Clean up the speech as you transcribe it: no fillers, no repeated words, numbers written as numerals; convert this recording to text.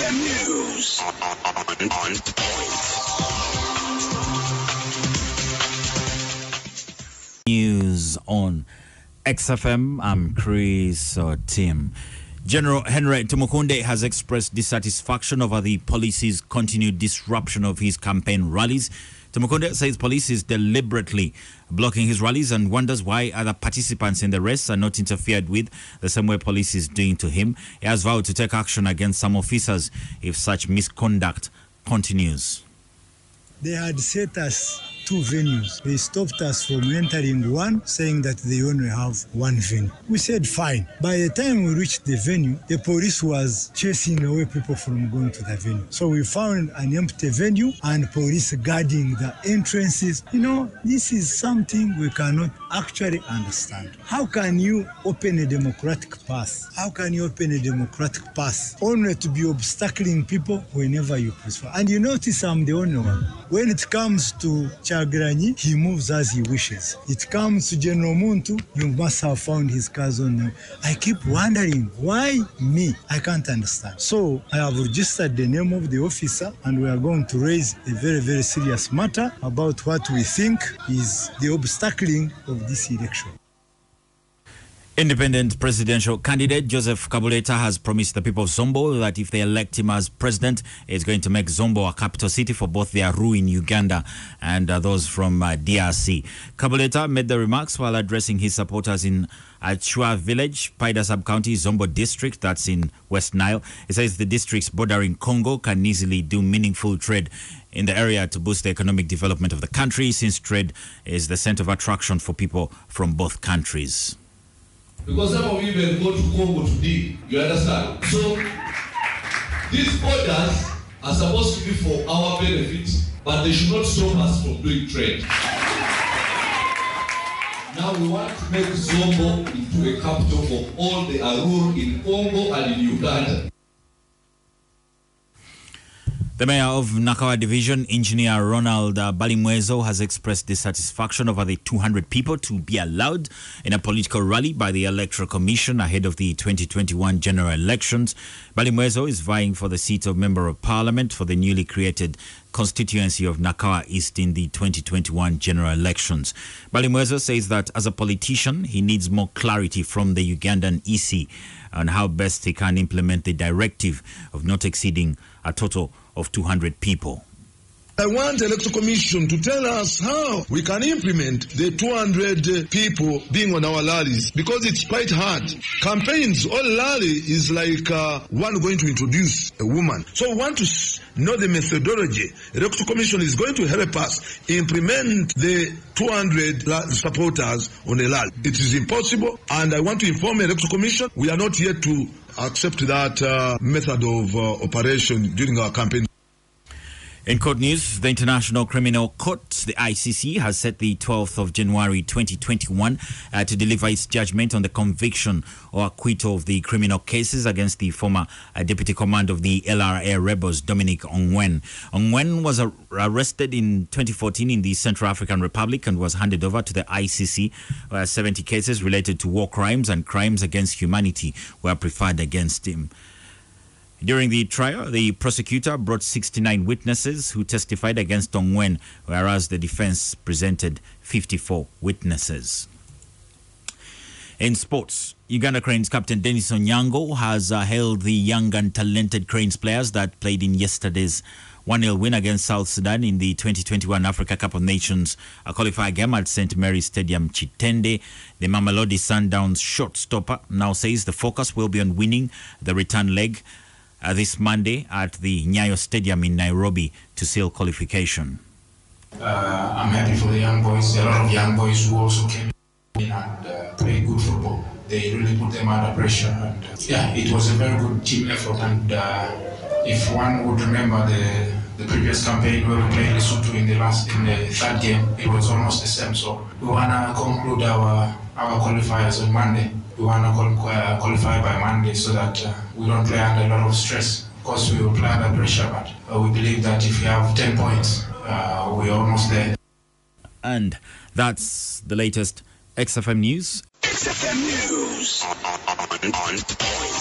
XFM News on point. News on XFM. I'm Chris Tim. General Henry Tomoko has expressed dissatisfaction over the police's continued disruption of his campaign rallies. Tomoko says police is deliberately blocking his rallies and wonders why other participants in the race are not interfered with the same way police is doing to him. He has vowed to take action against some officers if such misconduct continues. They had set us two venues. They stopped us from entering one, saying that they only have one venue. We said fine. By the time we reached the venue, the police was chasing away people from going to the venue. So we found an empty venue and police guarding the entrances. You know, this is something we cannot actually understand. How can you open a democratic path? How can you open a democratic path only to be obstacling people whenever you prefer? And you notice I'm the only one. When it comes to Chagrani, he moves as he wishes. It comes to General Muntu, you must have found his cars on them. I keep wondering, why me? I can't understand. So I have registered the name of the officer and we are going to raise a very, very serious matter about what we think is the obstacling of this election. Independent presidential candidate Joseph Kabuleta has promised the people of Zombo that if they elect him as president, it's going to make Zombo a capital city for both the Aru in Uganda and those from DRC. Kabuleta made the remarks while addressing his supporters in Achua village, Paida sub-county, Zombo district, that's in West Nile. He says the districts bordering Congo can easily do meaningful trade in the area to boost the economic development of the country, since trade is the center of attraction for people from both countries. Because some of you even go to Congo to dig, you understand? So, these orders are supposed to be for our benefit, but they should not stop us from doing trade. Now we want to make Zombo into a capital for all the Aru in Congo and in Uganda. The mayor of Nakawa Division, Engineer Ronald Balimwezo, has expressed dissatisfaction over the 200 people to be allowed in a political rally by the Electoral Commission ahead of the 2021 general elections. Balimwezo is vying for the seat of Member of Parliament for the newly created constituency of Nakawa East in the 2021 general elections. Balimwezo says that as a politician, he needs more clarity from the Ugandan EC on how best he can implement the directive of not exceeding a total of 200 people. I want the Electoral Commission to tell us how we can implement the 200 people being on our rallies, because it's quite hard. Campaigns, all rally is like one going to introduce a woman. So we want to know the methodology. The Electoral Commission is going to help us implement the 200 supporters on the rally. It is impossible, and I want to inform the Electoral Commission we are not yet to accept that method of operation during our campaign. In court news, the International Criminal Court, the ICC, has set the 12th of January 2021 to deliver its judgment on the conviction or acquittal of the criminal cases against the former deputy commander of the LRA rebels, Dominic Ongwen. Ongwen was arrested in 2014 in the Central African Republic and was handed over to the ICC, where 70 cases related to war crimes and crimes against humanity were preferred against him. During the trial, the prosecutor brought 69 witnesses who testified against Ongwen, whereas the defense presented 54 witnesses. In sports, Uganda Cranes captain Dennis Onyango has hailed the young and talented Cranes players that played in yesterday's 1-0 win against South Sudan in the 2021 Africa Cup of Nations qualifier game at St. Mary's Stadium, Chitende. The Mamelodi Sundowns shortstopper now says the focus will be on winning the return leg this Monday at the Nyayo Stadium in Nairobi to seal qualification. I'm happy for the young boys. A lot of young boys who also came in and played good football. They really put them under pressure. And, it was a very good team effort. And if one would remember the previous campaign where we played Lesotho in the third game, it was almost the same. So we want to conclude our qualifiers on Monday. We want to qualify by Monday so that we don't play under a lot of stress. Of course, we will play under pressure, but we believe that if we have 10 points, we're almost there. And that's the latest XFM News. XFM News on point.